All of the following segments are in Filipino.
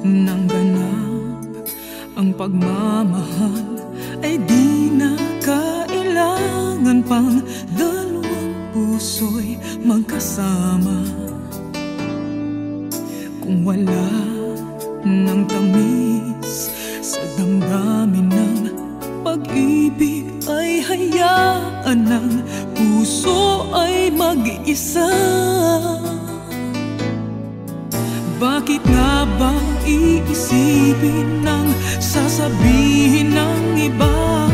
ng ganap ang pagmamahal, ay di na kailangan pang dalawang puso'y magkasama. Kung wala ng tamis sa damdamin ng pag-ibig, ay hayaan ng puso ay mag-isa. Bakit nga ba iisipin ng sasabihin ng iba,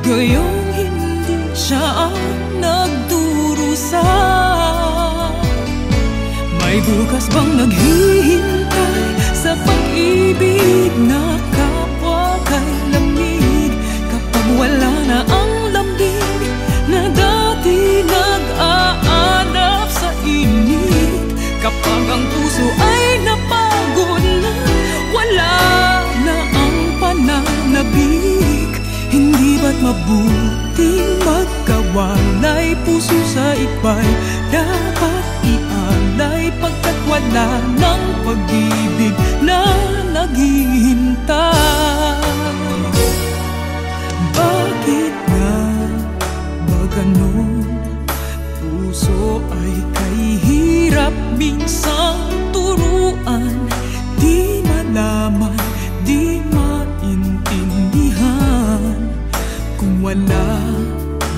gayong hindi siya ang nagdurusa? May bukas bang naghihintay sa pag-ibig na kapwa kay lamig, kapag wala na ang lambing na dati nag-aanap sa init? Kapag ang puso ay napagod na, wala na ang pananabik, hindi ba't mabuting magkawalay? Puso sa iba'y dapat ialay, pagkat wala ng pag-ibig na naghihintay. Bakit nga ba ganon? Puso ay kay hirap minsang turuan, di malaman, di maintindihan. Kung wala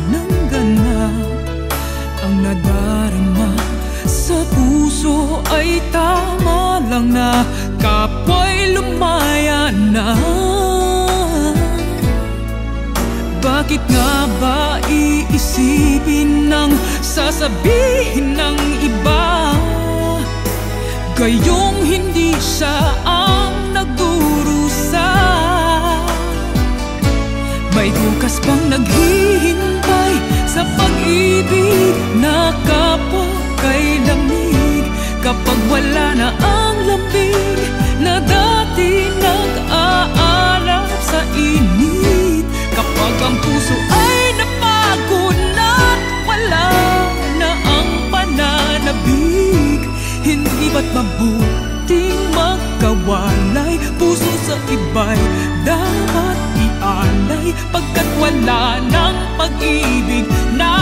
ng ganap ang nadarama sa puso, ay tama lang na kapwa'y lumaya na. Bakit nga ba iisipin ng sasabihin ng iba, gayong hindi siya ang nagdurusa? May bukas bang naghihintay sa pag-ibig na kapwa kay lamig, kapag wala na ang lambing na dati nag-aalap sa init? Kapag ang puso ay napagod na, wala na ang pananabik, hindi ba't mabuting magkawalay? Puso sa iba'y dapat ialay, pagkat wala ng pag-ibig na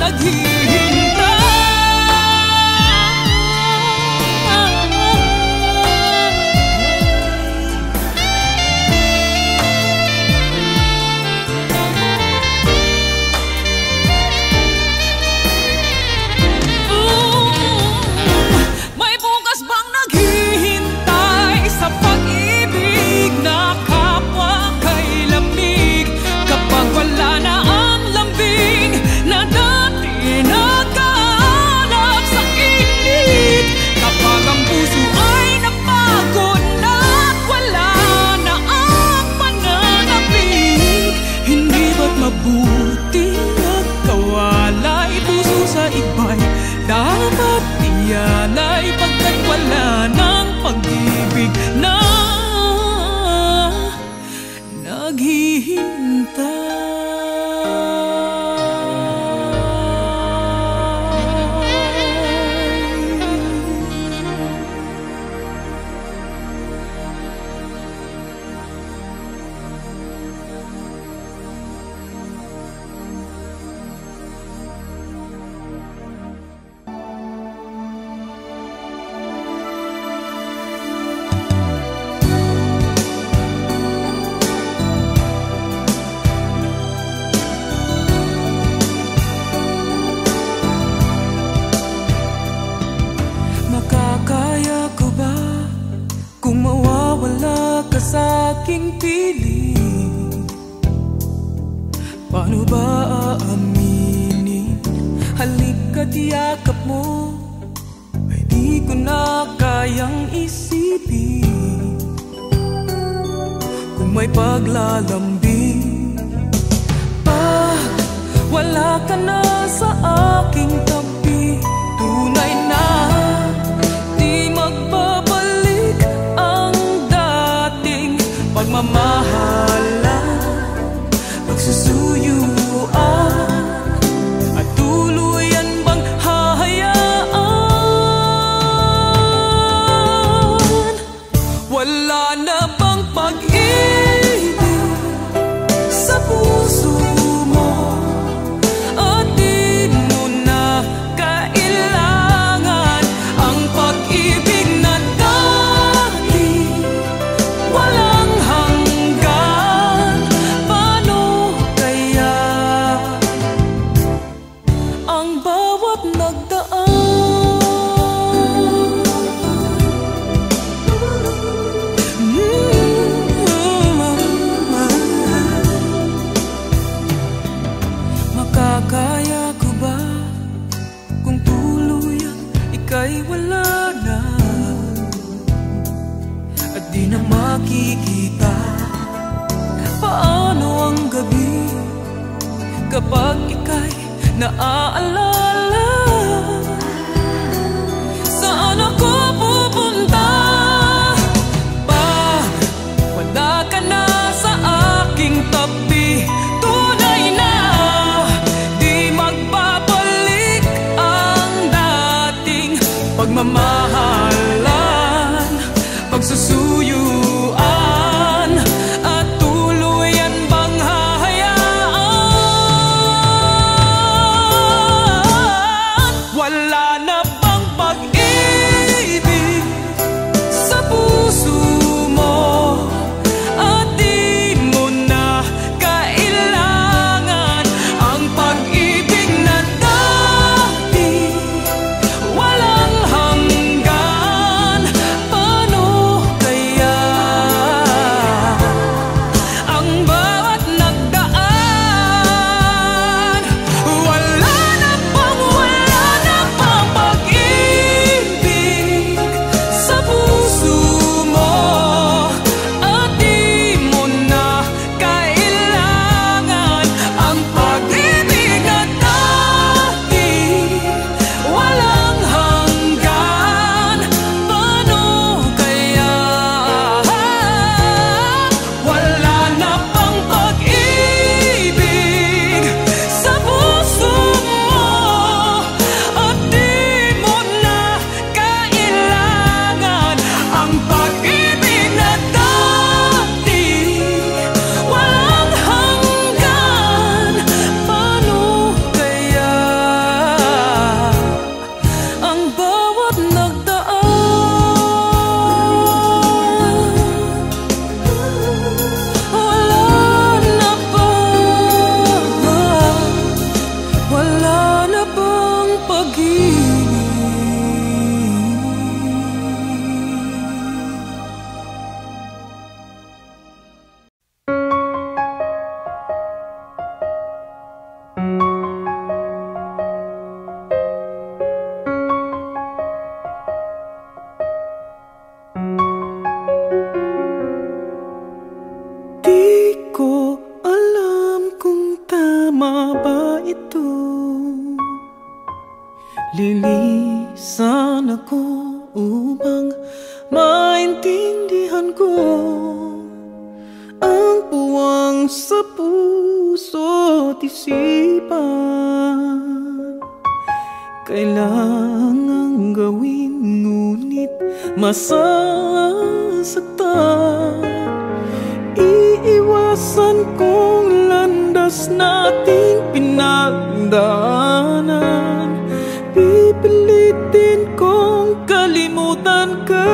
naghihintay. Dapat ialay, pagkat wala ng pag-ibig na naghihintay. Sa'king piling, paano ba aaminin? Halika't yakap mo, ay di ko na kayang isipin. Kung may paglalambing, pag wala ka na sa aking tabi, tunay na di magbabalik ang dating pagmamahalan, pagsusuyuan, at tuluyan bang hahayaan? di na makikita. Paano ang gabi kapag ika'y naaalala? Saan ako pupunta pag wala ka na sa aking tabi? Tunay na di magbabalik ang dating pagmamahalan, pagsusuyuan, at tuluyan bang hahayaan? Wala na bang pag-ibig sa puso mo, at di mo na kailangan ang pag-ibig na dati walang hanggan? Paano kaya ang bawat nagdaan? Wala na bang pag-ibig sa puso mo, at di mo na kailangan ang pag-ibig na dati walang hanggan? Paano kaya? Wala na bang pag-ibig sa puso mo, at di mo na kailangan ang pag-ibig na dati walang hanggan? Paano kaya ang bawat nagdaan? Wala na bang pag-ibig? Di ko alam kung tama ba ito. Lilisan ako upang maintindihan ko ang puwang sa puso't isipan. Kailangang gawin ngunit masasaktan. Iiwasan kong landas nating pinagdaanan. Pipilitin kong kalimutan ka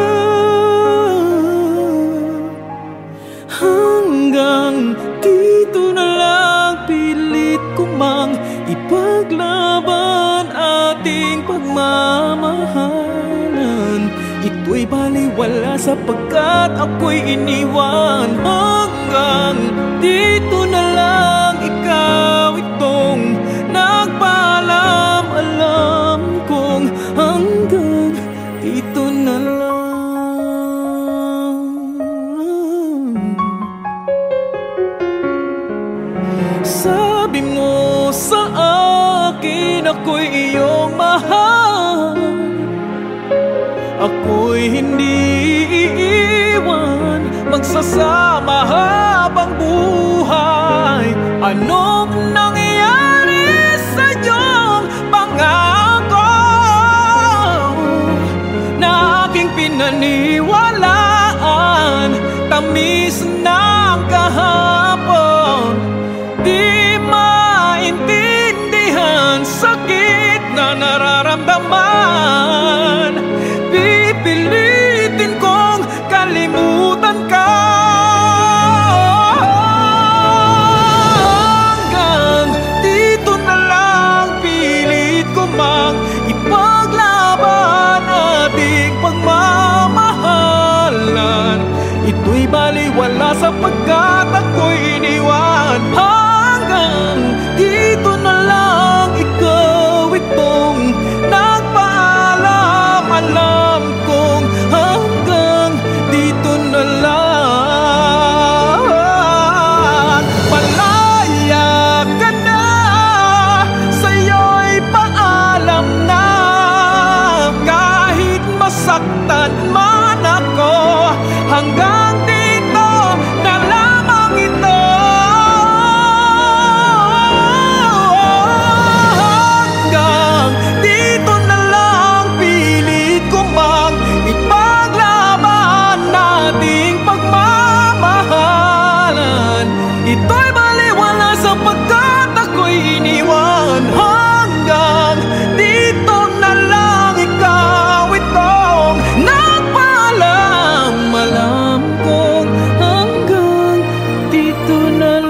hanggang dito na lang. Pilit ko mang ipaglaban ating pagmamahalan. Ito'y baliwala sapagkat ako'y iniwan. Hanggang dito na lang, ikaw itong nagpaalam. Alam kong hanggang dito na lang. Sabi mo sa akin ako'y iyong mahal. Ako'y hindi iiwan, magsasama habang buhay. Anong nangyari sa iyong pangako na aking pinaniwalaan? Tamis ng kahapon, di maintindihan sakit na nararamdaman. Pipilitin kong kalimutan ka hanggang dito na lang. Pilit ko mang ipaglaban ating pagmamahalan. Ito'y baliwala sapagkat ako'y iniwan. Hanggang dito na lang, ikaw itong nagpaalam. Alam kong hanggang dito na lang. ako. Hanggang dito na lamang ito. Hanggang dito na lang, pilit ko mang ipaglaban nating pagmamahalan. Ito'y baliwala sapagkat ako'y iniwan. Hanggang dito na lang, ikaw itong nagpaalam. Alam kong hanggang dito na lang.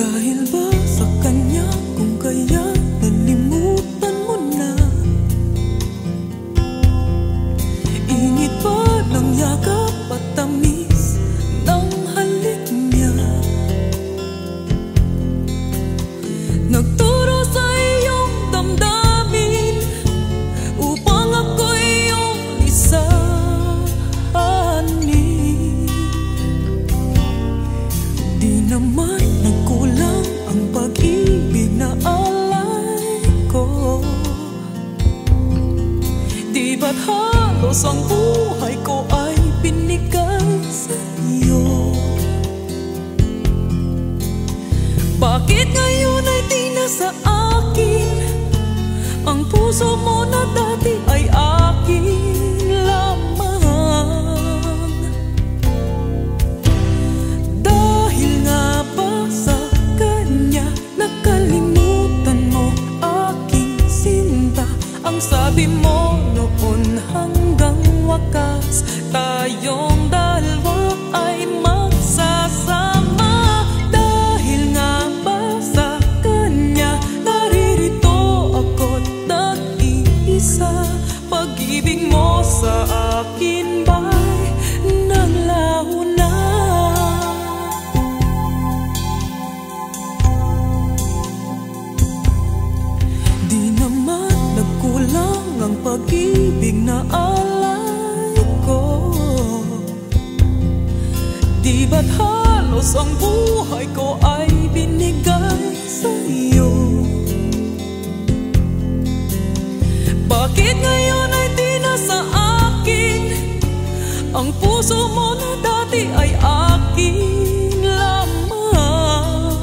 Dahil ba sa kanya kung kaya nalimutan mo na? Init pa ng yakap at tamis ng halik niya. Nagturo sa iyong damdamin upang ako'y iyong isahanin. Di naman nagkulang ang pag-ibig na alay ko. Di ba't halos ang buhay ko ay binigay sa iyo? Bakit ngayon ay di na sa akin ang puso mo na dati ay akin lamang? Dahil nga ba sa kanya nakalimutan mo aking sinta? Ang sabi mo noon hanggang wakas tayong dalawa ay magsasama. Dahil nga ba sa kanya naririto ako't nag-iisa? Pag-ibig mo sa akin ba'y naglaho na? Di naman nagkulang ang pag-ibig na alay ko. Di ba't halos ang buhay ko ay binigay sa iyo? Bakit ngayon ay di na sa akin ang puso mo na dati ay akin lamang?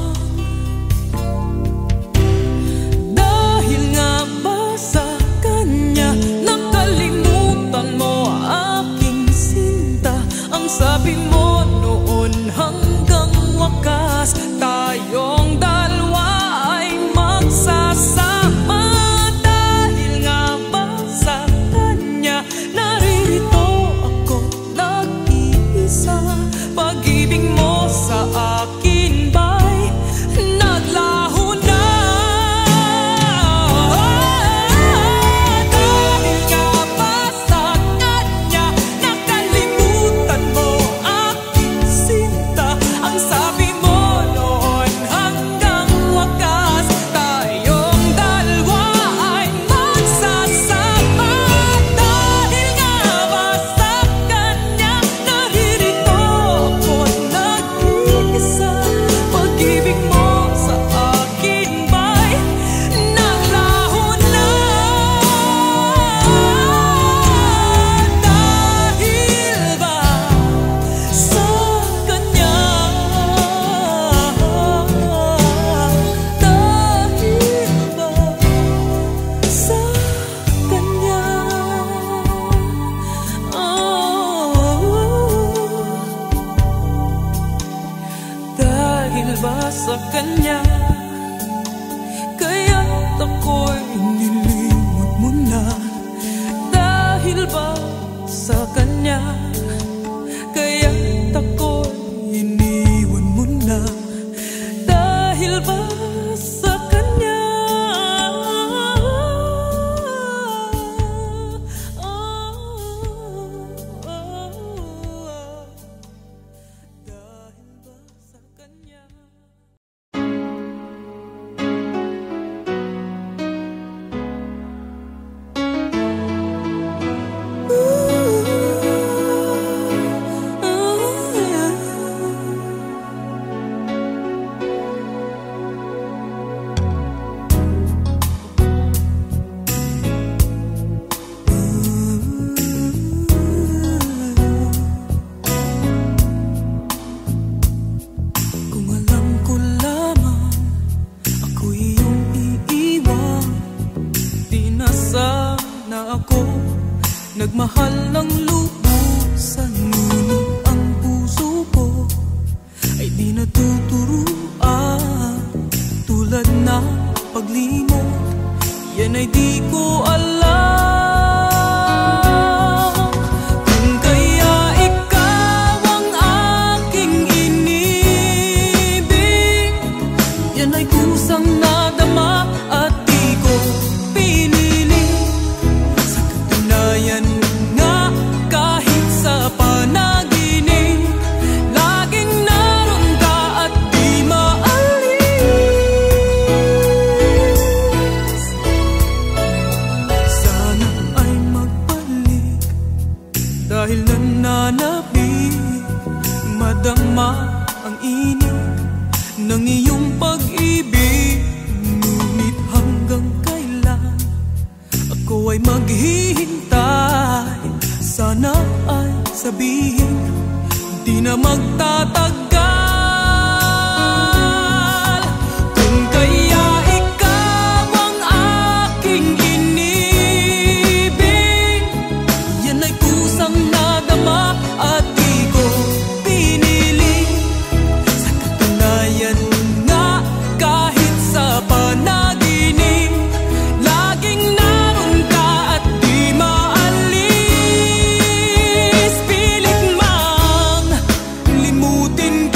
Dahil nga ba sa kanya nakalimutan mo aking sinta? Ang sabi mo noon hanggang wakas tayong dalawa ay magsasama. Dahil nga ba sa kanya naririto ako nag-iisa? Pag-ibig mo sa akin ba'y naglaho na? Dahil nga ba sa kanya nakalimutan mo aking sinta? Ang sabi mo noon hanggang wakas tayong dalawa ay magsasama. Dahil nga ba sa kanya naririto ako't nag-iisa? Pag-ibig mo sa akin ba'y naglaho na? Dahil ba sa kanya? Dahil ba sa kanya? Dahil ba sa kanya kaya't ako'y nilimot mo na? Dahil ba sa kanya kaya't ako'y iniwan mo na? Dahil ba sa kanya? Dahil ba Nagmahal ng lubusan, ngunit ang puso ko ay di natuturuan. Tulad na paglimot, yan ay di ko alam. Kung kaya ikaw ang aking inibig, yan ay kusang nadama at di ko pinili. Sa katunayan nga, kahit sa panaginip, laging naroon ka at di maalis. Sana ay magbalik, dahil nananabik, madama ang init ng iyong pag-ibig. Ngunit hanggang kailan ako ay maghihintay? Sana ay sabihin, di na magtatagal. Kung kaya ikaw ang aking inibig, yan ay kusang nadama at di ko pinili. Sa katunayan nga, kahit sa panaginip, laging naroon ka at di maalis. Pilit mang limutin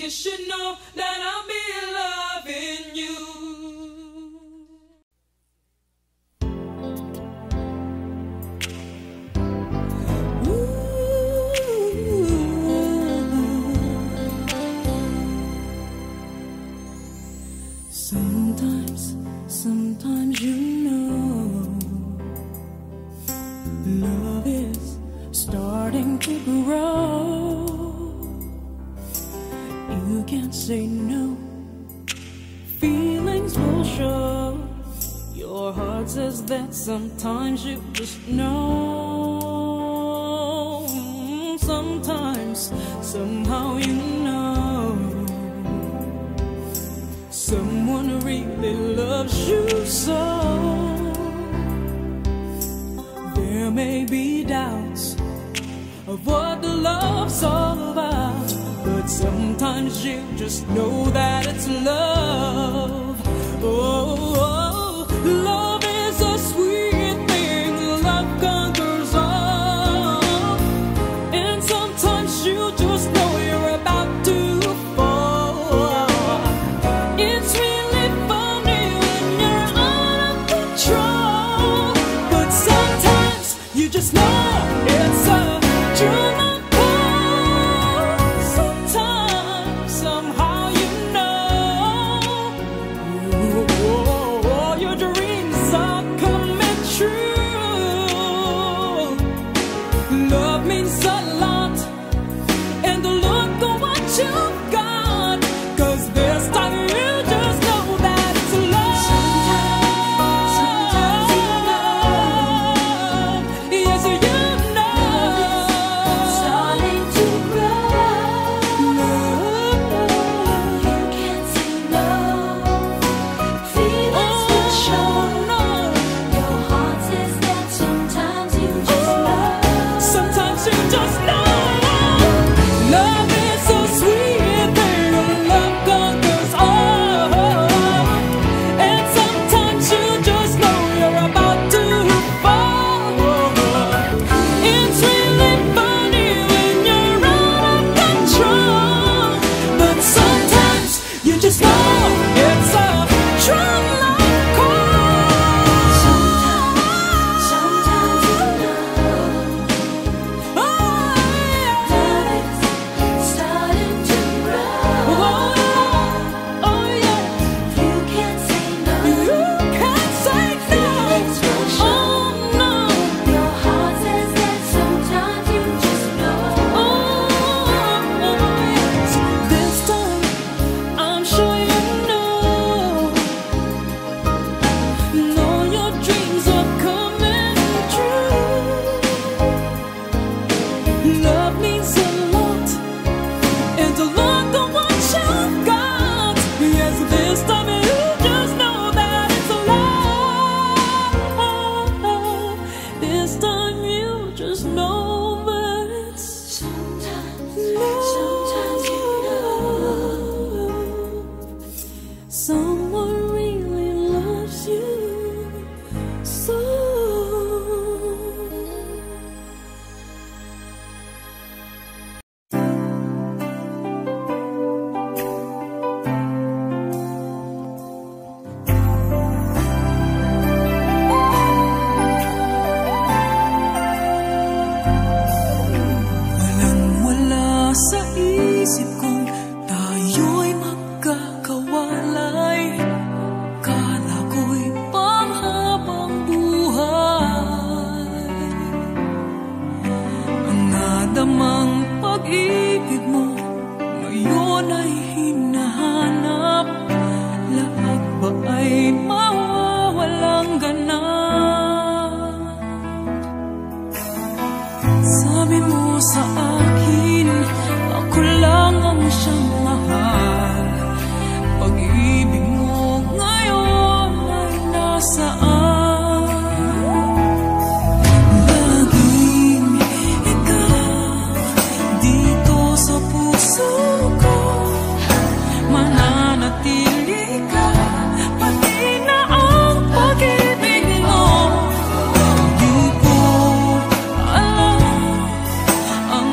You should know that I'll be loving you. Sometimes you know love is starting to grow. You can't say no, feelings will show. Your heart says that sometimes you just know. Sometimes, somehow you know someone really loves you so. There may be doubts of what the love's all about, but sometimes you just know that it's love. Oh, love is a sweet thing, love conquers all. And sometimes you just know you're about to fall. It's really funny when you're out of control, but sometimes you just know it's a true love. Sometimes, somehow you know your dreams are coming true. Love means a lot, and look at what you've got, 'cause this time you just know that it's love. Sometimes you know, yes you know, starting to grow. You can't say no, feelings will show. Your heart says that sometimes you just know. Sometimes you just know. Love is so sweet, baby. Love conquers all. And sometimes you just know you're about to fall. It's really funny when you're out of control, but sometimes you just know it's a true love call. Sometimes you know. Love is starting to grow. Oh yeah. You can't say no. You can't say no. Oh no. Your heart says that sometimes you just know. Oh yes. This time I'm sure you know. Know your dreams are coming true. Love means a lot, and to look at what you've got. Yes, this time you just know that it's love. This time you just know that it's sometimes you know someone really loves you so. Walang-wala sa isip kong tayo'y magkakawalay. Kala ko'y panghabang buhay. Ang nadamang pag-ibig mo ngayon ay hinahanap. Lahat ba ay mawawalang ganap? Sabi mo sa akin, ako lang ang siyang mahal. Pag-ibig mo ngayon ay nasaan? Laging ikaw dito sa puso ko, mananatili ka, pati na ang pag-ibig mo. Di ko alam ang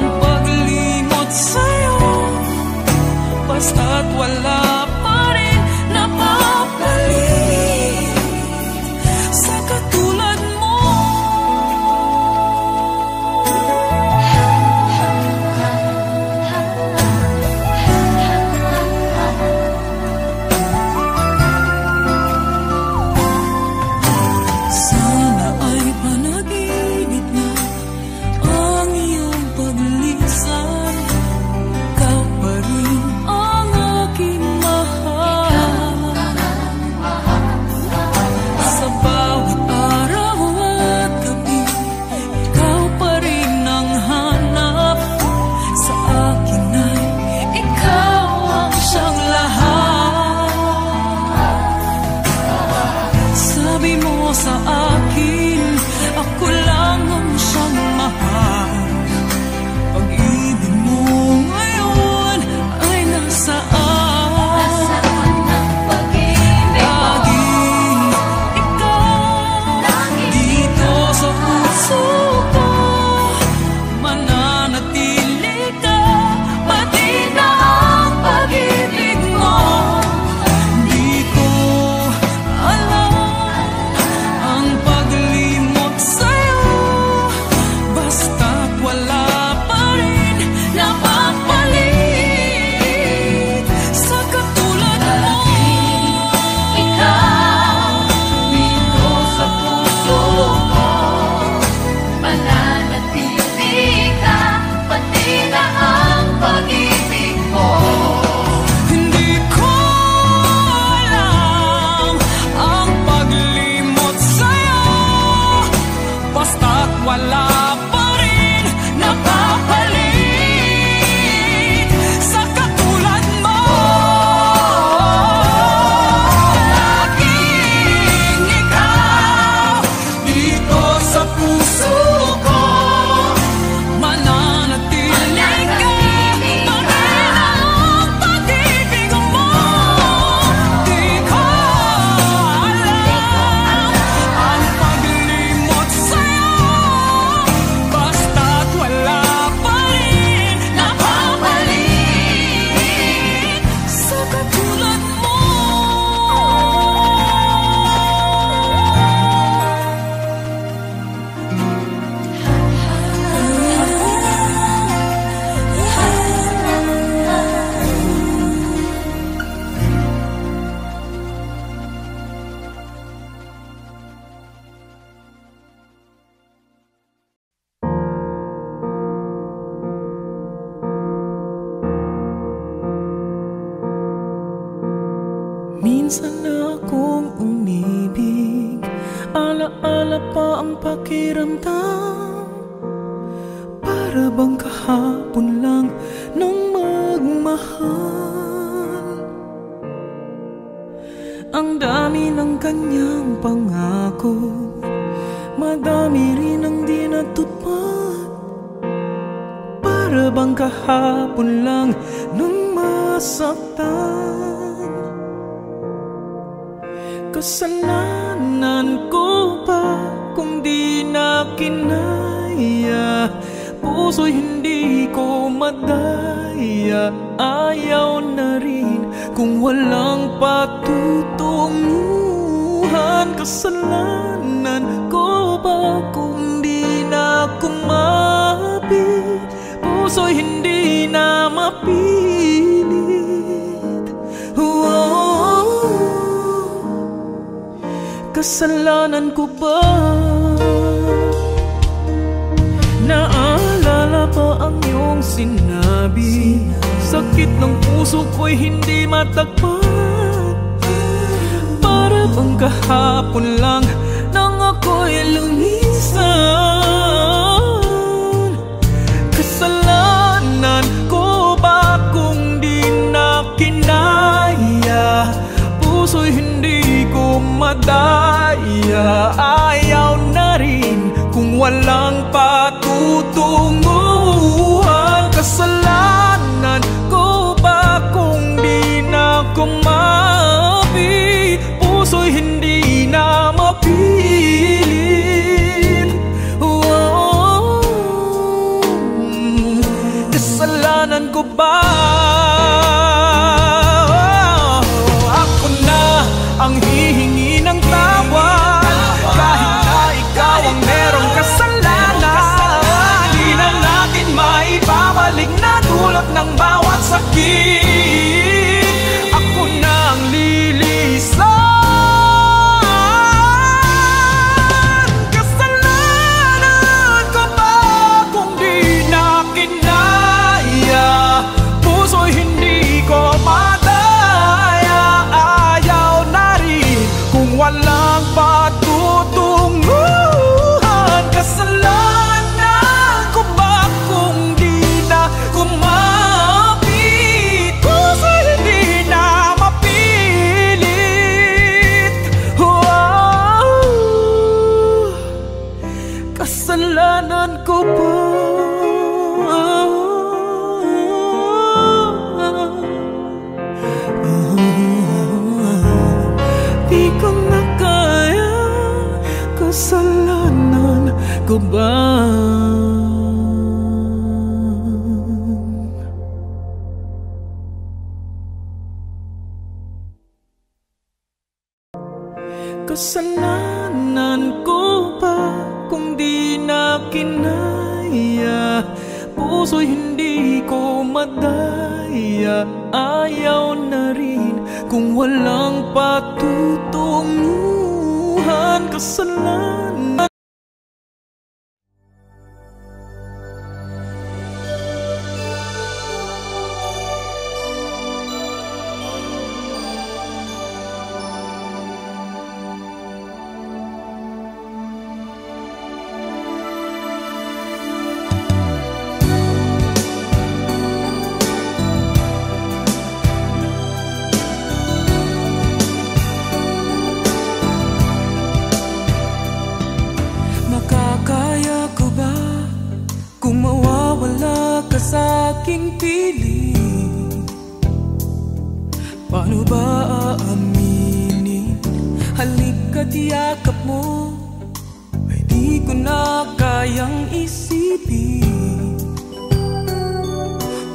minsan akong umibig, alaala pa ang pakiramdam. Para bang kahapon lang nung magmahal. Ang dami ng kanyang pangako, madami rin ang di natupad. Para bang kahapon lang nung masaktan. Kasalanan ko ba kung di na kinaya? Puso'y hindi ko madaya. Ayaw na rin kung walang patutunguhan. Kasalanan ko ba kung di na kumapit? Puso'y hindi na mapilit. Kasalanan ko ba? Naalala pa ang iyong sinabi, sakit ng puso ko'y hindi matagpan. Para bang kahapon lang nang ako'y lumisan. Kasalanan ko ba kung di na kinaya? Puso'y hindi ko madaya. Ayaw na rin kung walang patutunguhan. Kasalanan ko ba kung di na kumapi? Puso'y hindi na mapilit. Kasalanan ko ba? Ako na ang hihingi ng tawad, kahit na ikaw ang merong kasalanan. Di na natin maibabalik na dulot ng bawat sakit. Ako na ang lilisan. Kasalanan ko ba kung di na kinaya? Puso'y hindi ko madaya. Ayaw na rin kung walang patutunguhan. Kasalanan ko ba kung di na kumapit? Puso'y hindi na mapilit. Kasalanan ko ba? Di ko na kaya. Kasalanan ko ba? Kasalanan ko ba kung di na kinaya? Puso'y hindi ko madaya. Ayaw na rin kung walang patutunguhan. Kasalanan. Makakaya ko ba kung mawawala ka sa aking piling? Paano ba aaminin? Halika't yakap mo ay di ko na kayang isipin.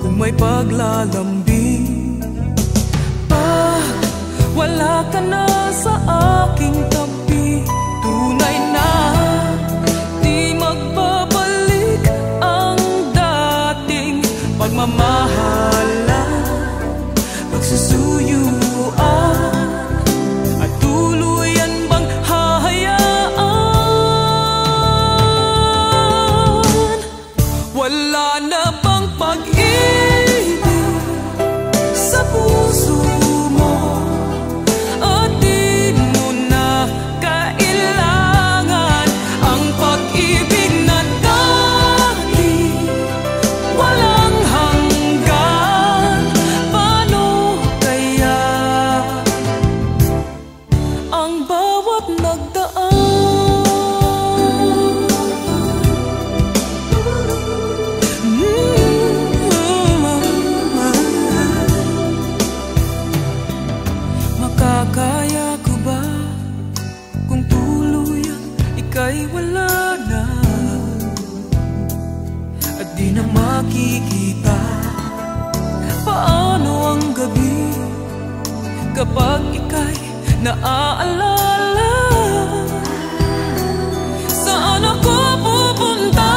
Kung may paglalambing, pag wala ka na sa aking tabi, tunay na di magbabalik ang dating pagmamahalan, pagsusuyuan, at tuluyan bang hahayaan? Wala na bang pag-ibig sa puso mo? makikita. Paano ang gabi kapag ika'y naaalala? Saan ako pupunta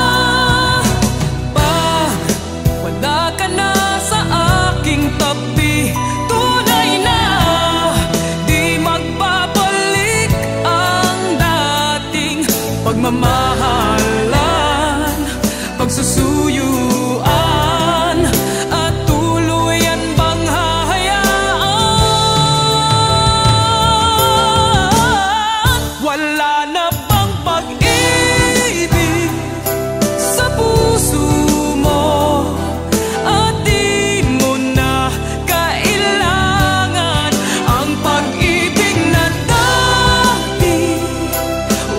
pag wala ka na sa aking tabi? Tunay na di magbabalik ang dating pagmamahalan, pagsusuyuan, at tuluyan bang hahayaan? Wala na bang pag-ibig sa puso mo, at di mo na kailangan ang pag-ibig na dati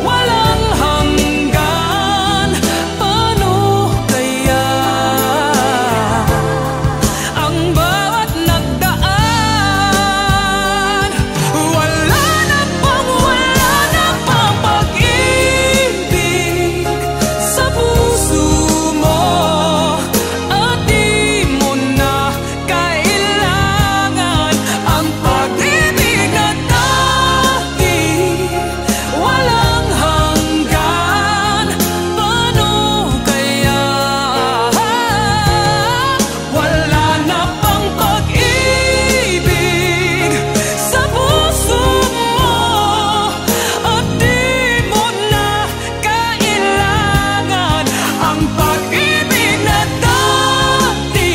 walang hanggan? Paano kaya ang bawat nagdaan? Wala na bang pag-ibig sa puso mo, at di mo na kailangan ang pag-ibig na dati walang hanggan? Paano kaya? Wala na bang pag-ibig sa puso mo, at di mo na kailangan ang pag-ibig na dati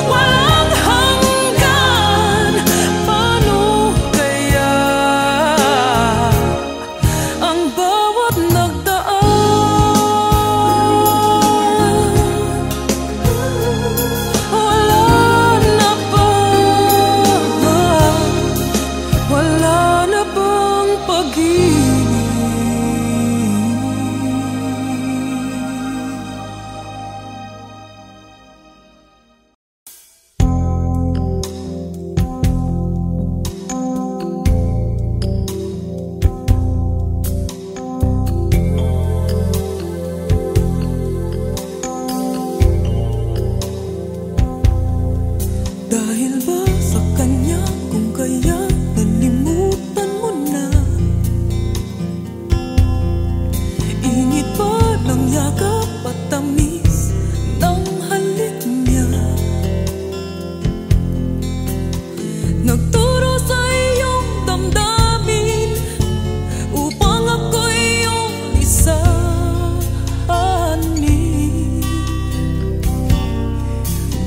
walang hanggan? Paano kaya ang bawat nagdaan? Wala na bang pag-ibig? Dahil ba sa kanya kung kaya nalimutan mo na? Init pa ng yakap at tamis ng halik niya, nagturo sa iyong damdamin upang ako'y iyong isahanin.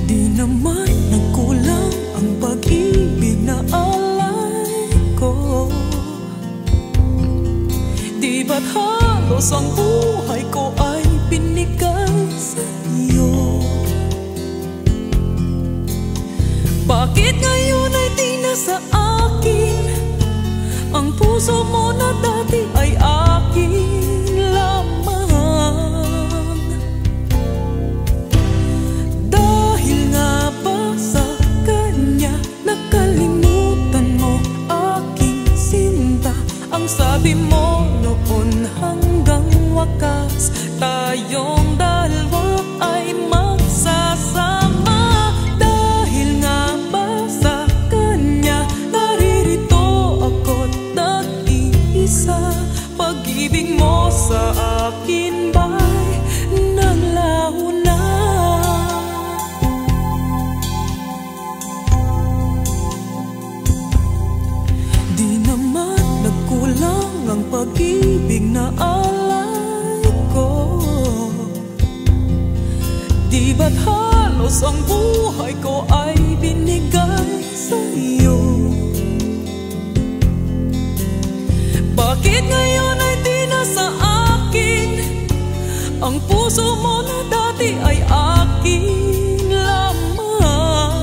Di naman nagkulang ang pag-ibig na alay ko. Di ba't halos ang buhay ko ay binigay sa iyo? Bakit ngayon ay di na sa akin ang puso mo na dati ay akin lamang? Dahil nga ba sa kanya nakalimutan mo aking sinta? Ang sabi mo noon hanggang wakas tayong dalawa ay magsasama. Dahil nga ba sa kanya naririto ako't nag-iisa? Pag-ibig mo sa akin ba'y naglaho na? Di naman nagkulang ang pag-ibig na alay ko. Di ba't halos ang buhay ko ay binigay sa iyo? Bakit ngayon ay di na sa akin ang puso mo na dati ay akin lamang?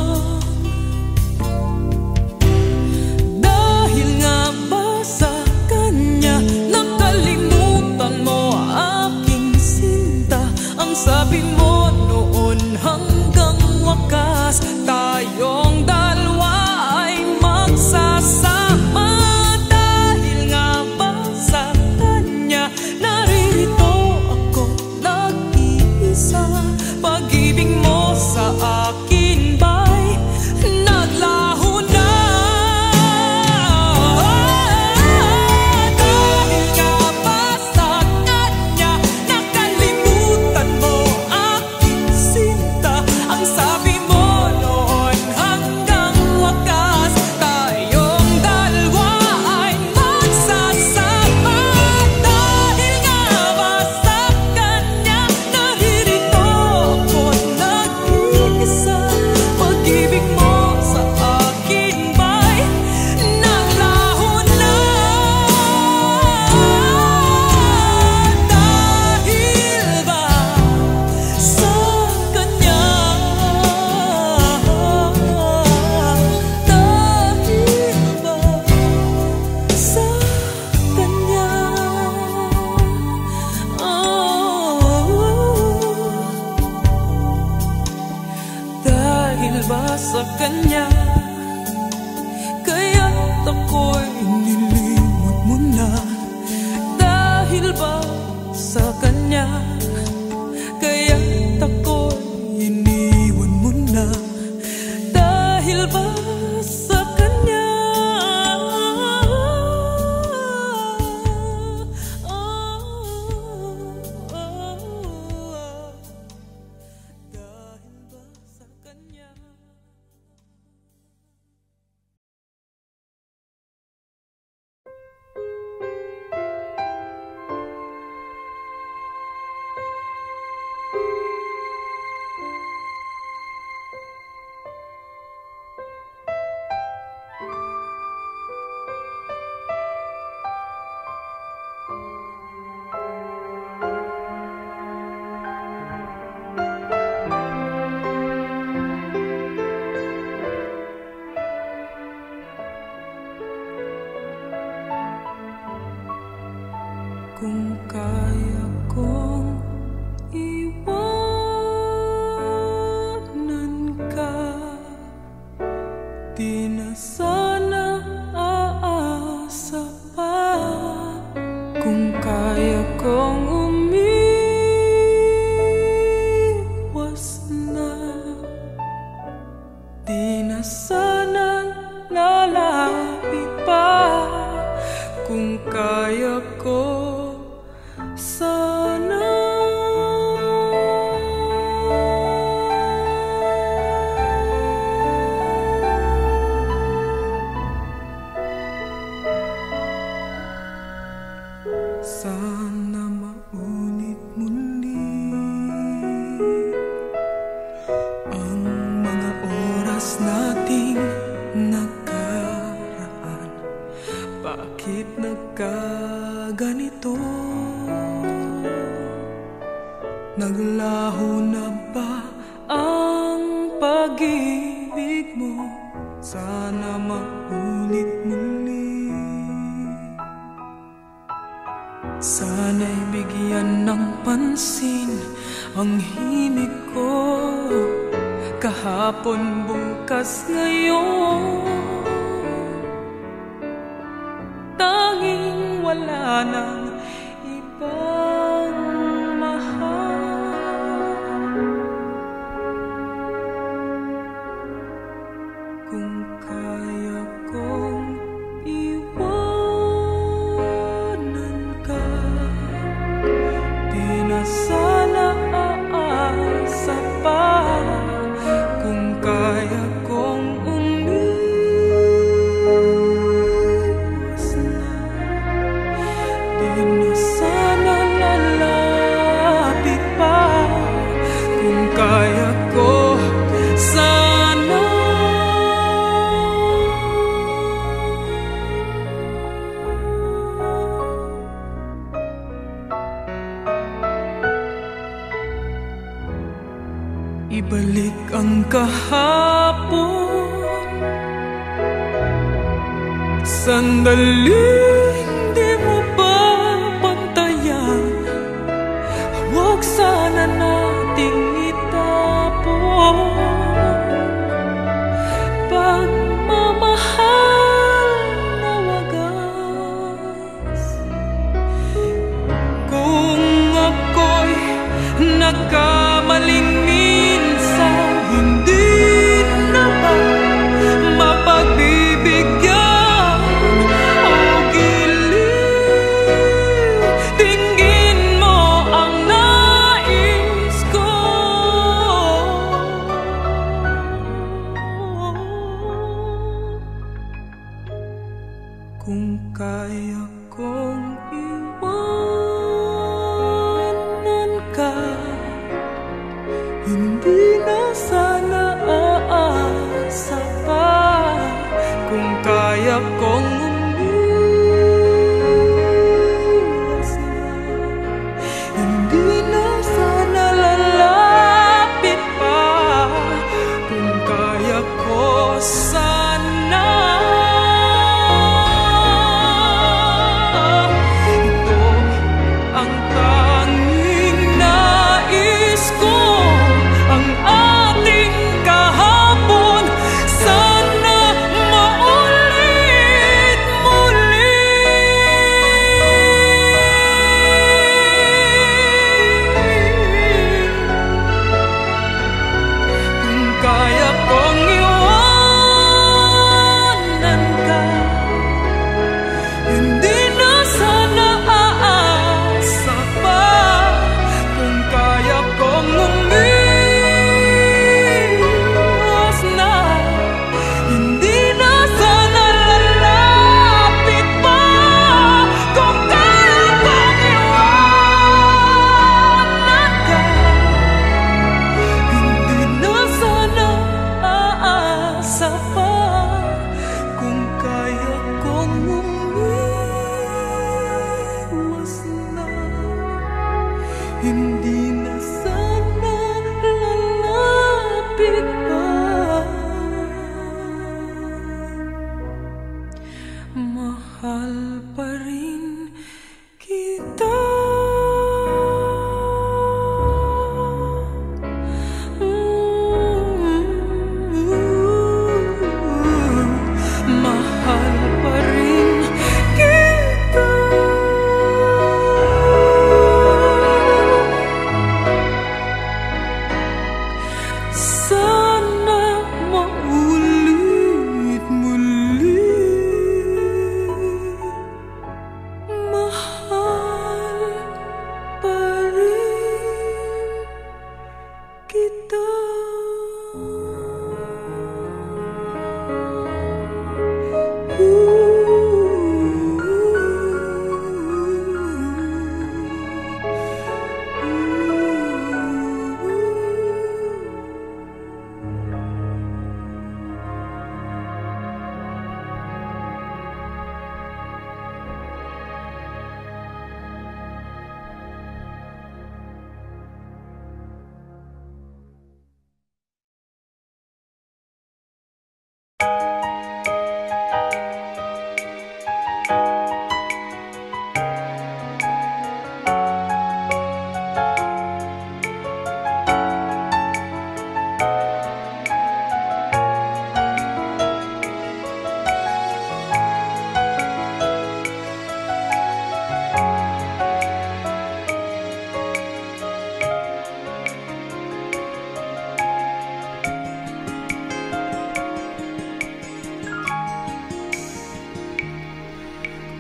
Dahil nga ba sa kanya nakalimutan mo aking sinta? Ang sabi mo noon hanggang wakas tayong dalawa ay magsasama. Dahil nga ba sa kanya naririto ako nag-iisa? ba sa kanya? Kaya't ako'y nilimot mo na. Dahil ba sa kanya? Kaya't ako'y iniwan mo na. Dahil ba sa kanya? Kung kaya kong iwanan ka, di na sana aasa pa. Kung kaya kong umiwas na, di na sana lalapit pa. Kung kaya ko sana maulit muli ang mga oras nating nakaraan. Bakit nagkaganito? Naglaho na ba ang pag-ibig mo? Sana maulit muli. Sana'y bigyan ng pansin ang himig ko. Kahapon, bukas, ngayon, tanging wala nang ibang mahal. Kung kaya kong iwanan ka, di na sana aasa pa. Kung kaya kong umiwas na, di na sana lalapit pa. Kung kaya ko sana ibalik ang kahapon, sandaling di mo ba pantayan. Huwag sana nating itapon pagmamahal na wagas. Kung ako'y nagkamaling minsan, hindi na ba mapagbibigyan o giliw? Tingin mo ang nais ko. Kung kaya kong iwanan ka, hindi na sana aasa pa. Kung kaya kong umiwas na, hindi na sana lalapit pa. Kung kaya ko sana, ito ang tanging nais ko. Ang ating kahapon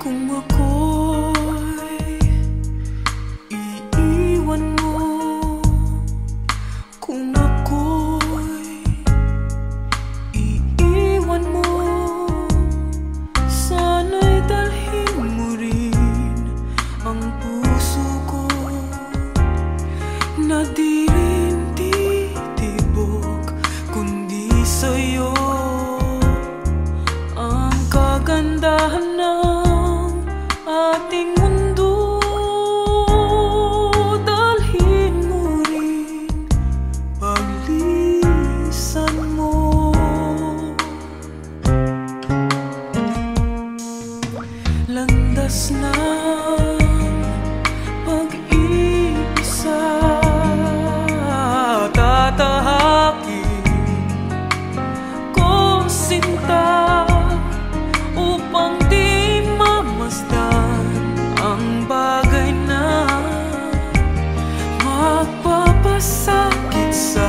Kung ako'y iiwan mo, kung ako'y iiwan mo, sana'y dalhin mo rin ang puso ko na di rin titibok kundi sa'yo. Ang kagandahan ng ating mundo, dalhin mo rin paglisan mo. Landas ng pag-iisa, tatahakin ko sinta upang di mamasdan ang bagay na magpapasakit sa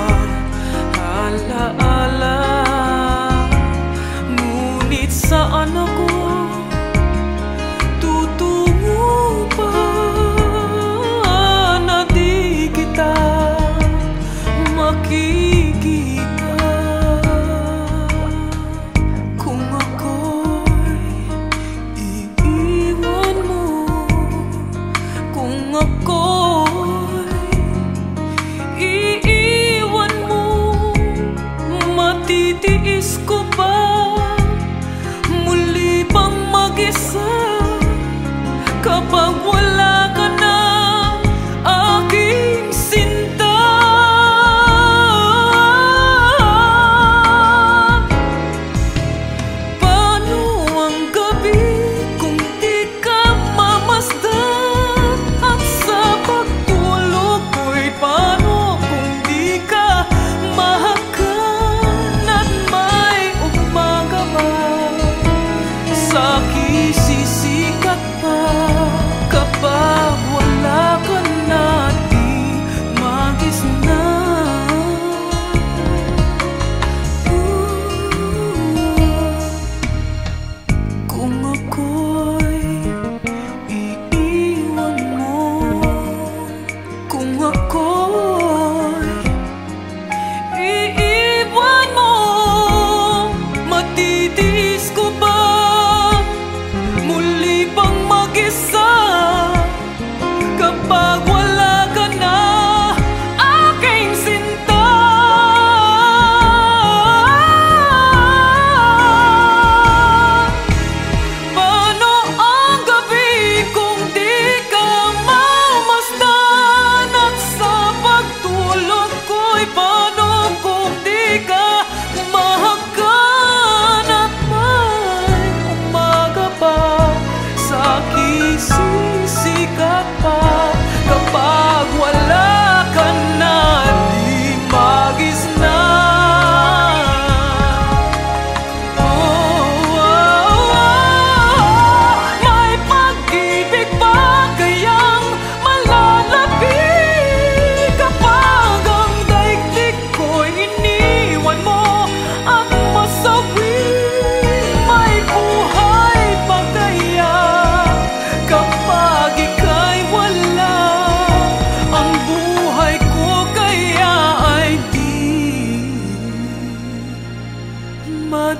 alaala. Ngunit saan ako tutungo pa na di kita makikita? Kung ako'y iiwan mo, kung ako'y iiwan mo, matitiis ko ba muli pang mag-isa kapag wala ka na, aking sinta?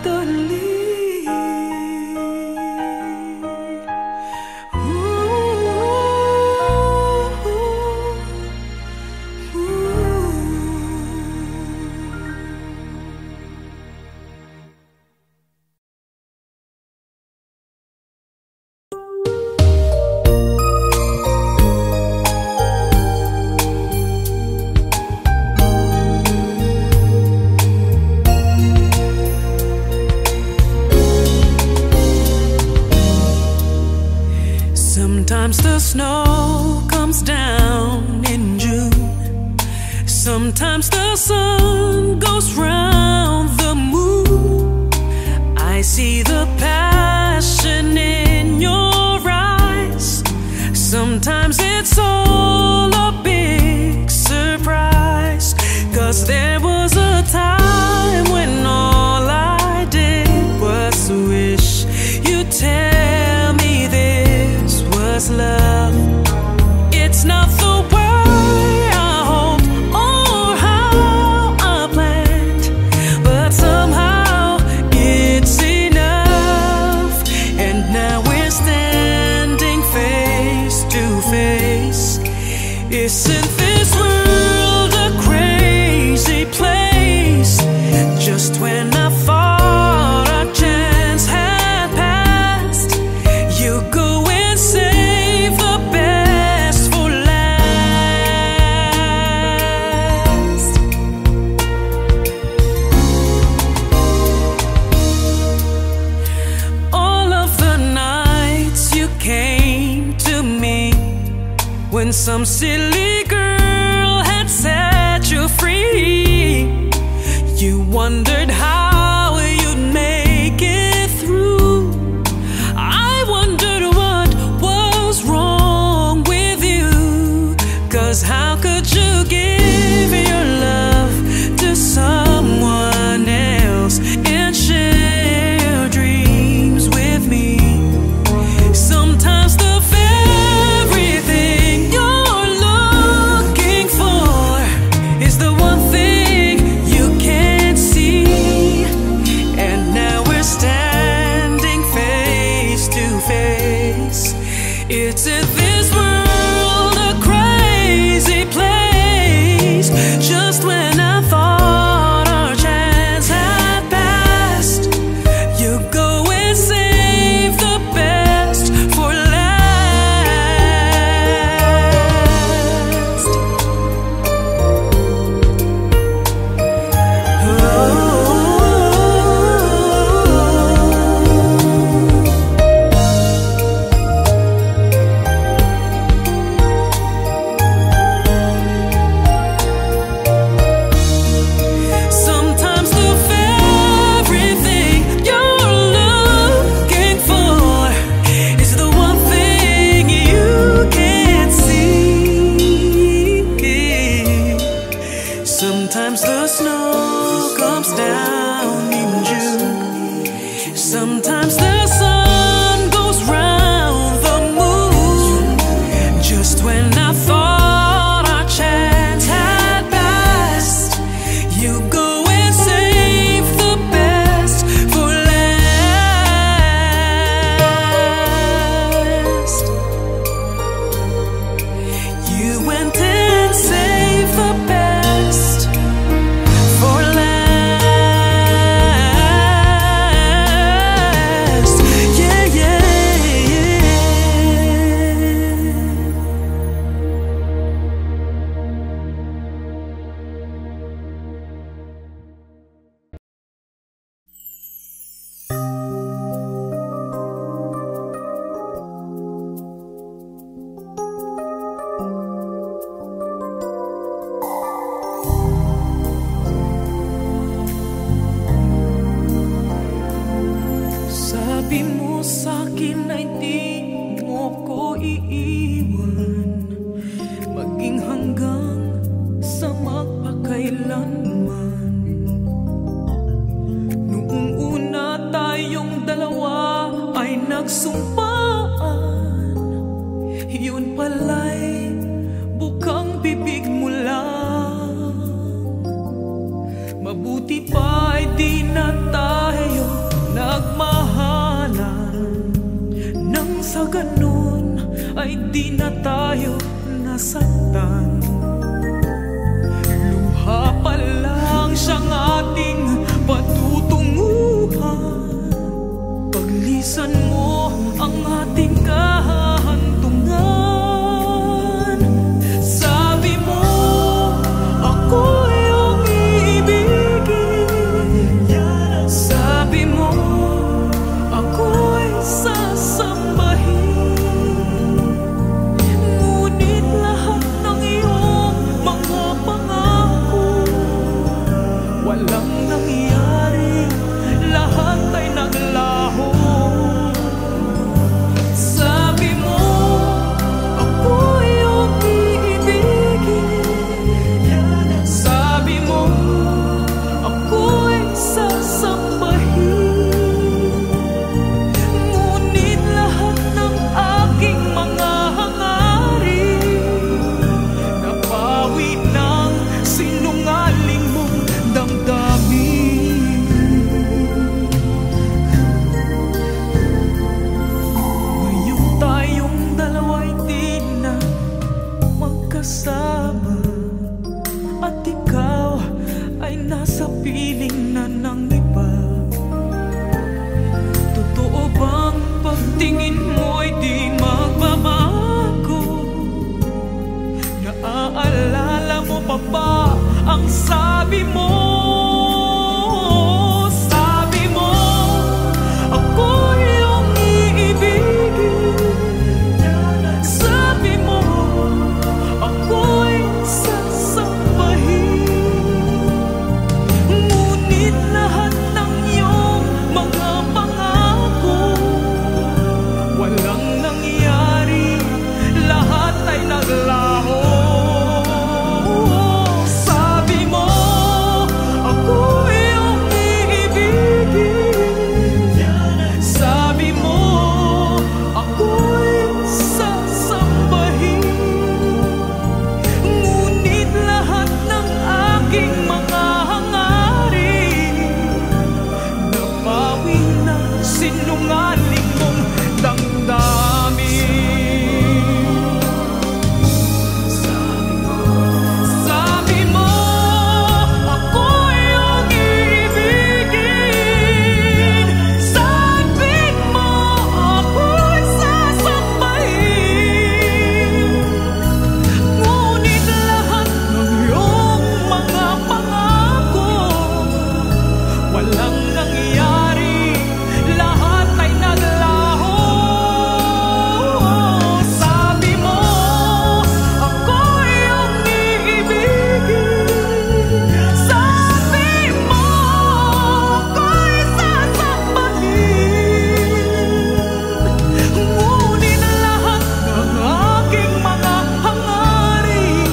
nagmamadali. Sometimes the snow comes down in June. Sometimes the sun goes round the moon. I see the passion in your eyes. Sometimes it's all a big surprise. 'Cause there was a time when all I did was wish you'd tell me this was love. It's not the way I hoped or how I planned, but somehow it's enough. And now we're standing face to face. Isn't this world a crazy place? Just when I thought our chance had passed, you go and save the best for last. All of the nights you came to me when some silly girl had set you free. You wondered how you'd make it through. I wondered what was wrong with you. 'Cause how could you give your love to someone else and share your dreams with me? Sometimes the very thing you're looking for is the one thing you can't see. And now we're standing face to face. It's in this world a crazy place. Just when I thought our chance had passed, you go and save the best for last. Sometimes the very thing you're looking for is the one thing you can't see. Sometimes the snow comes down in June. Sometimes the sun goes round the moon. Just when I thought our chance had passed, you go and save the best for last. You went and saved the best for last. Yeah, yeah, yeah. Sabi mo sa'kin na hindi mo ko iiwan, maging hanggang sa magpakailanman. Noong una tayong dalawa ay nagsumpaan, yun pala'y bukang bibig mo lang. Mabuti pa'y di na tayo sa ganun ay di na tayo nasaktan. Luha pa lang siyang ating patutunguhan. Paglisan mo ang ating kahantungan. Sabi mo, ako yung iibigin. Sabi mo, ako'y sasambahin. Ngunit lahat ng iyong mga pangako walang nangyari, lahat ay naglaho. Sabi mo, ako yung iibigin. Sabi mo, ako'y sasambahin. Ngunit lahat ng aking mga hangarin napawi ng sinungaling mong damdamin. Ngayon tayong dalawa'y di na magkasama, at ikaw ay nasa piling na ng iba. Totoo bang pagtingin mo'y di magbabago? Naaalala mo pa ba ang sabi mo? Sabi mo, ako yung iibigin. Sabi mo, ako'y sasambahin. Ngunit lahat ng iyong mga pangako walang nangyari, lahat ay naglaho. Sabi mo, ako yung iibigin. Sabi mo, ako'y sasambahin. Ngunit lahat ng aking mga hangarin napawi na sinungaling mong damdamin. Sabi mo, ako yung iibigin. Sabi mo, ako'y sasambahin. Ngunit lahat ng iyong mga pangako walang nangyari, lahat ay naglaho. Sabi mo, ako yung iibigin. Sabi mo, ako'y sasambahin. Ngunit lahat ng aking mga hangarin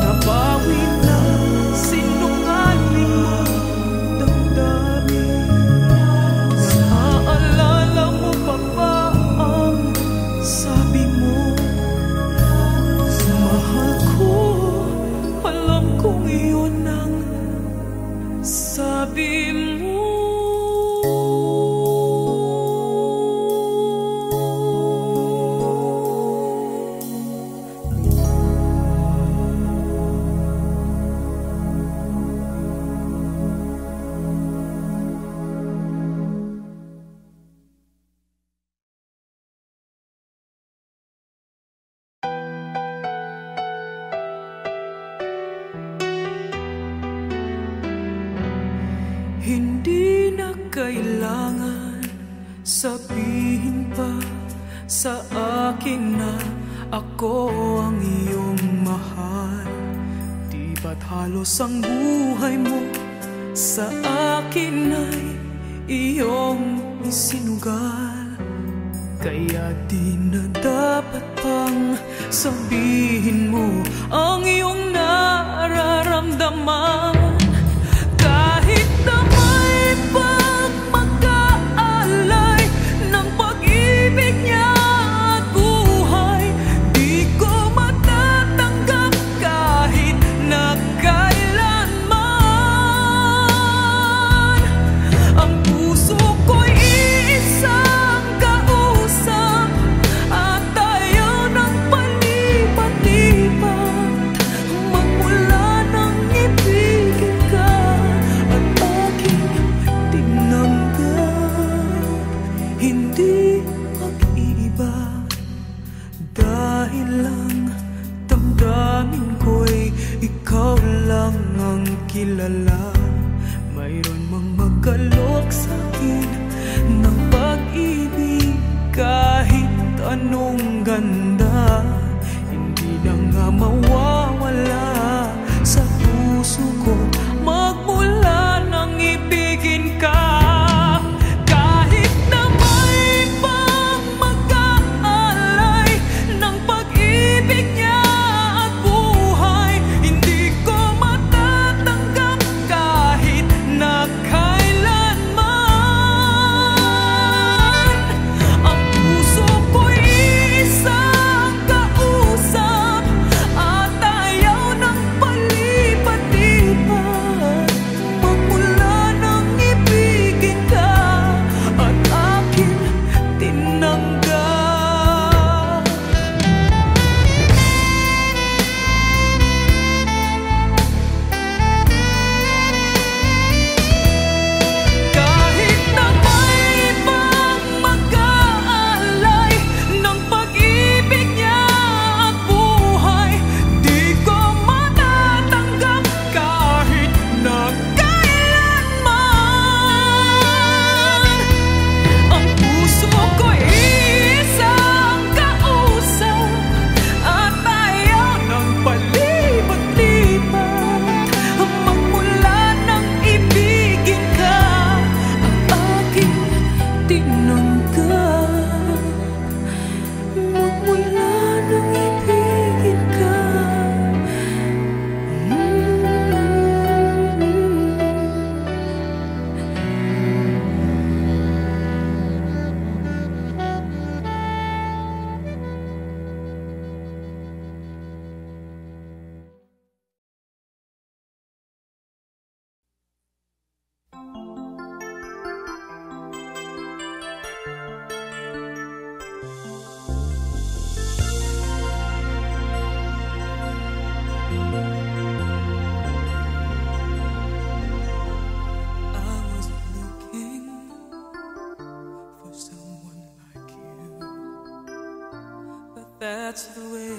nabawi na sinungaling mong damdamin. Naaalala mo pa ba ang sabi mo? Mahal ko, alam kong iyon ang sabi mo. Hindi na kailangan sabihin pa sa akin na ako ang iyong mahal. Di ba't halos ang buhay mo sa akin ay iyong isinugal? Kaya di na dapat pang sabihin mo ang iyong nararamdaman. Kahit na may pagmag-aalay ng pag-ibig niya at buhay, di ko matatanggap kahit na kailanman. Ang puso ko'y isang kausap kilala. Mayroon mang magkalok sa'kin ng pag-ibig, kahit anong ganda, hindi na nga mawawala sa puso ko magmula nang ibigin ka. That's the way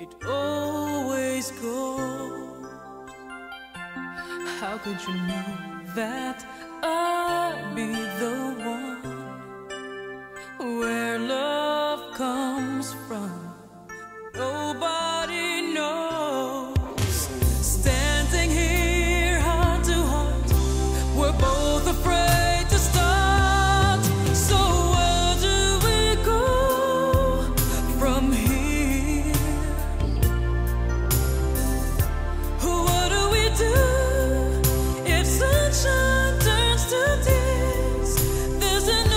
it always goes. How could you know that I'd be the one? Where love comes from, nobody knows. Standing here heart to heart, we're both afraid to start. So where do we go from here? What do we do if sunshine turns to tears? There's an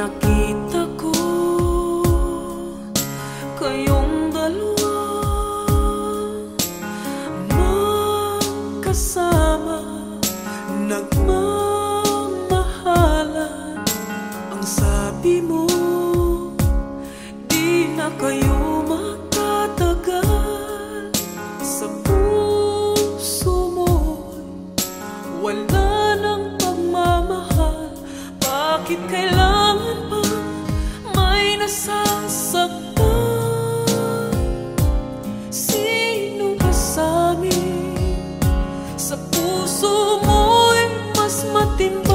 nakita ko kayong dalawa magkasama, nagmamahalan. Ang sabi mo, di na kayo magtatagal. Sa puso mo'y wala nang pagmamahal. Bakit kailangan pa may nasasaktan? Sino ka sa amin? Sa puso mo'y mas matimbang.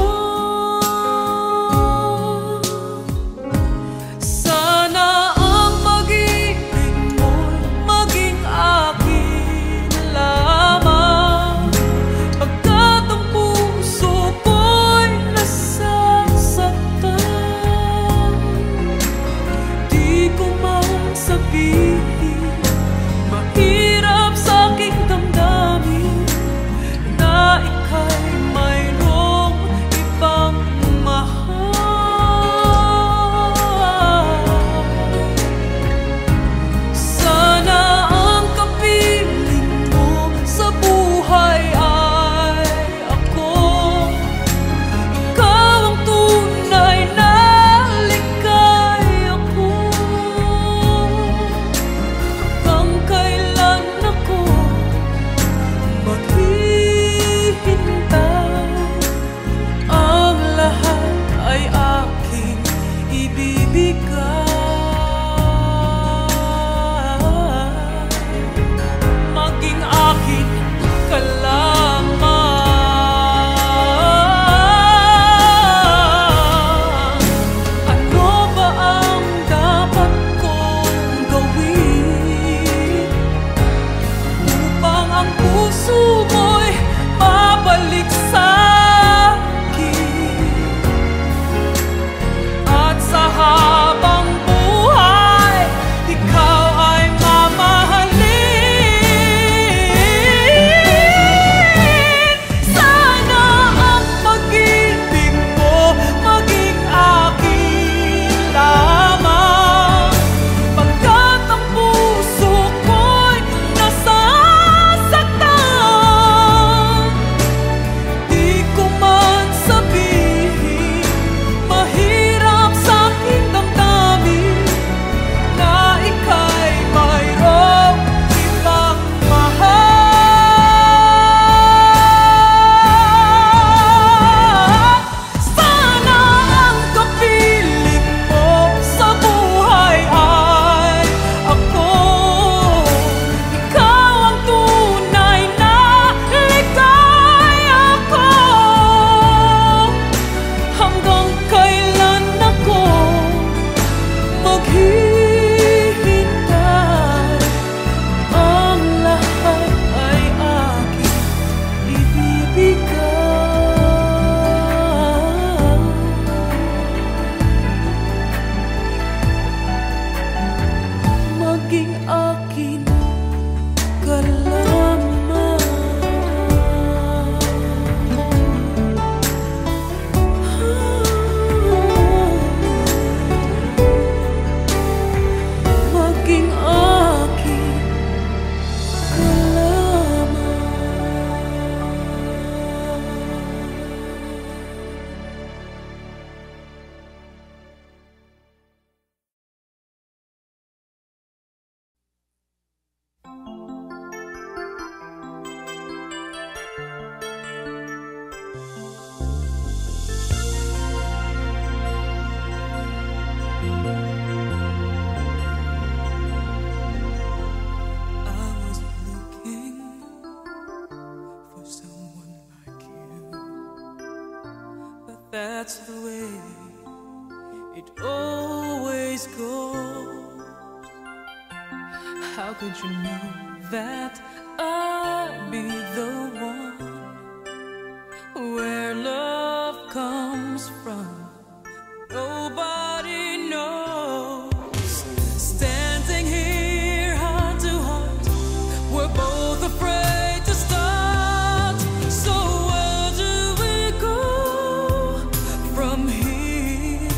Sana ang pag-ibig mo'y maging akin lamang. Pagkat ang puso ko'y nasasaktan, di ko man sabihin, mahirap sa aking damdamin na ika'y mayroong ibang mahal. Sana ang kapiling mo sa buhay ay ako. Ikaw ang tunay na ligaya ko. Hanggang kailan ako maghihintay? Ang lahat ay aking ibibigay. Maging akin ka lamang. Ano ba ang dapat kong gawin upang ang puso mo'y mabalik sa akin? At sa habang buhay, ikaw ay mamahalin. Sana ang pag-ibig mo maging akin lamang. Pagkat ang puso ko'y nasasaktan, di ko man sabihin, mahirap sa aking damdamin na ika'y mayroong ibang mahal. Sana ang kapiling mo sa buhay ay ako. Ikaw ang tunay na ligaya ko. Hanggang kailan ako maghihintay? Ang lahat ay aking ibibigay. Maging akin ka lamang. Maging akin ka lamang. I was looking for someone like you, but that's the way it always goes. How could you know that I'd be the one? Where love comes from, nobody knows. Standing here heart to heart, we're both afraid to start. So where do we go from here?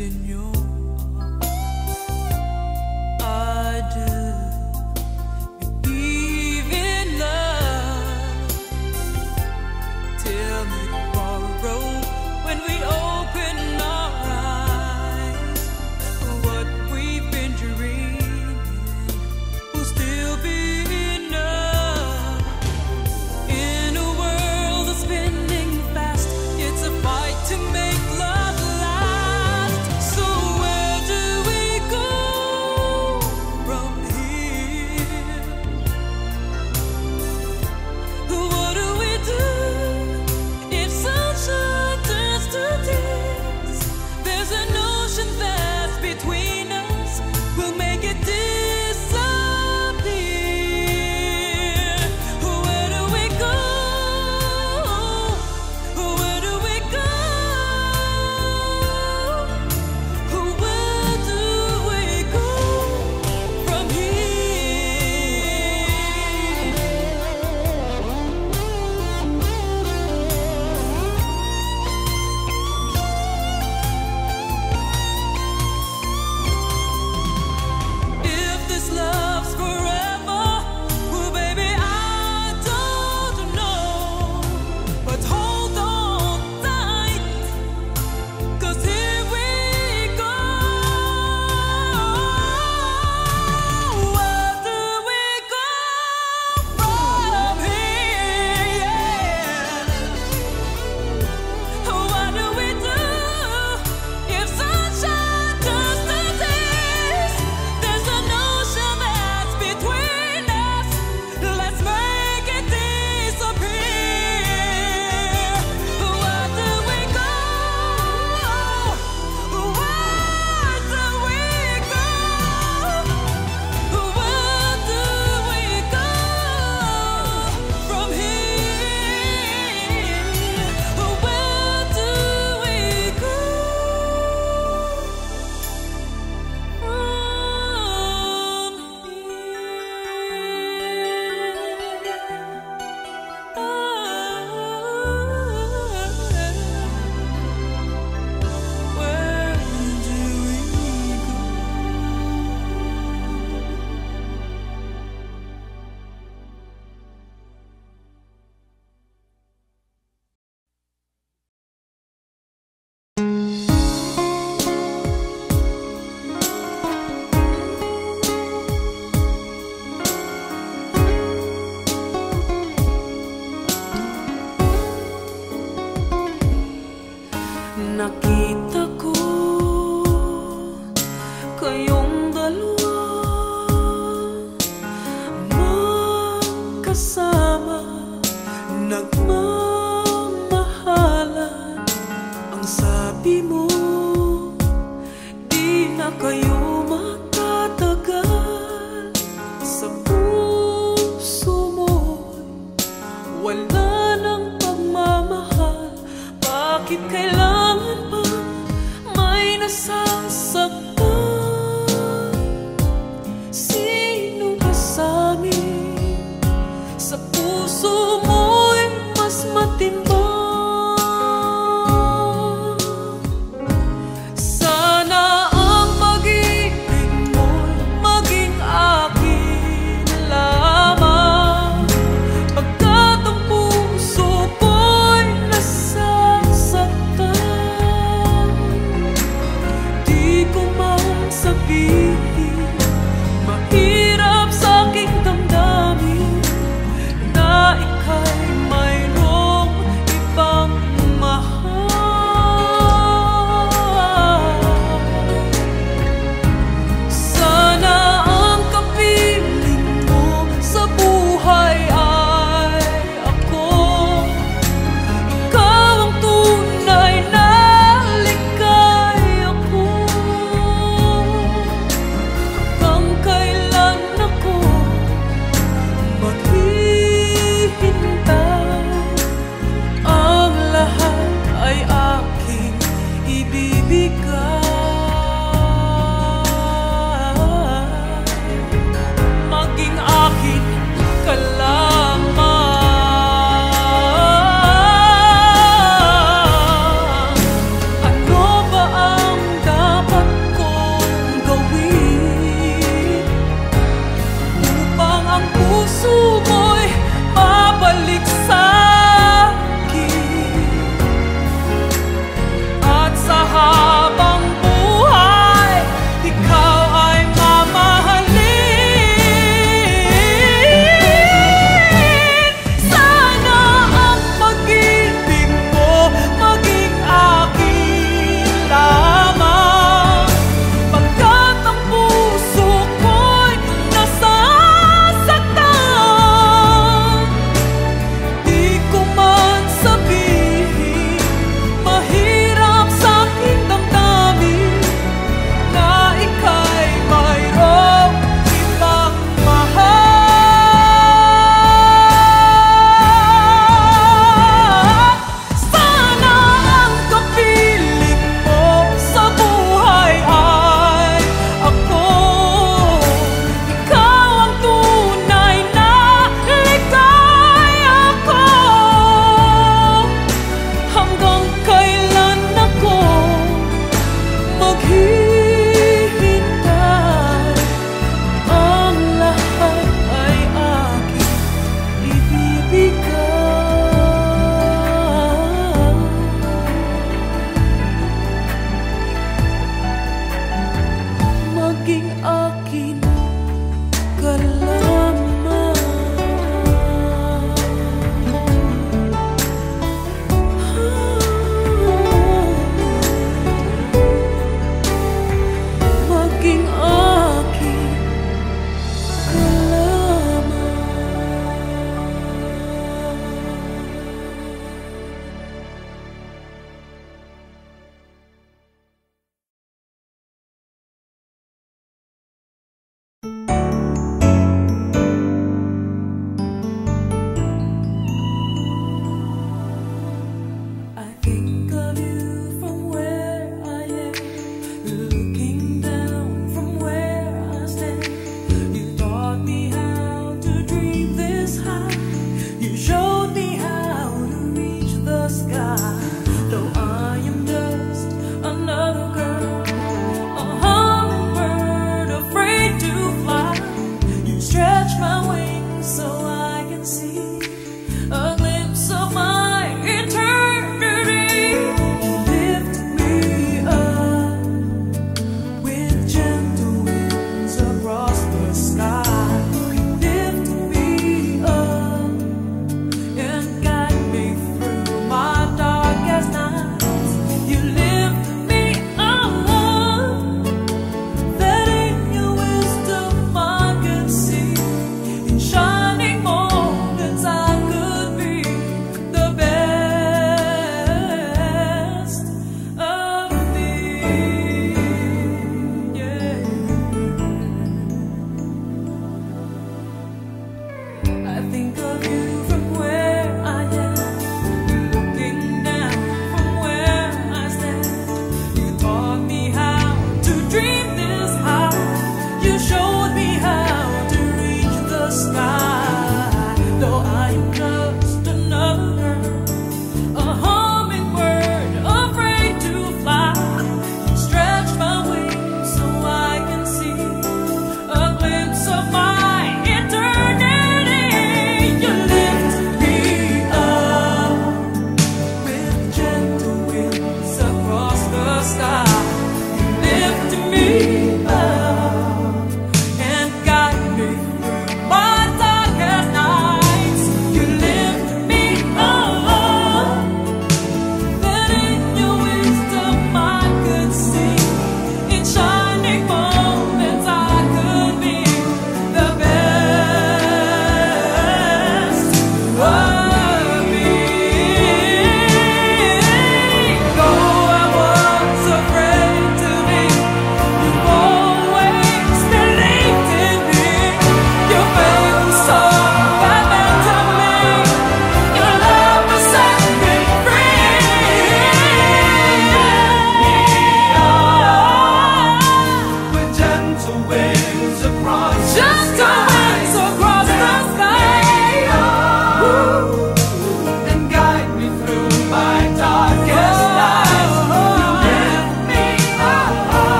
in your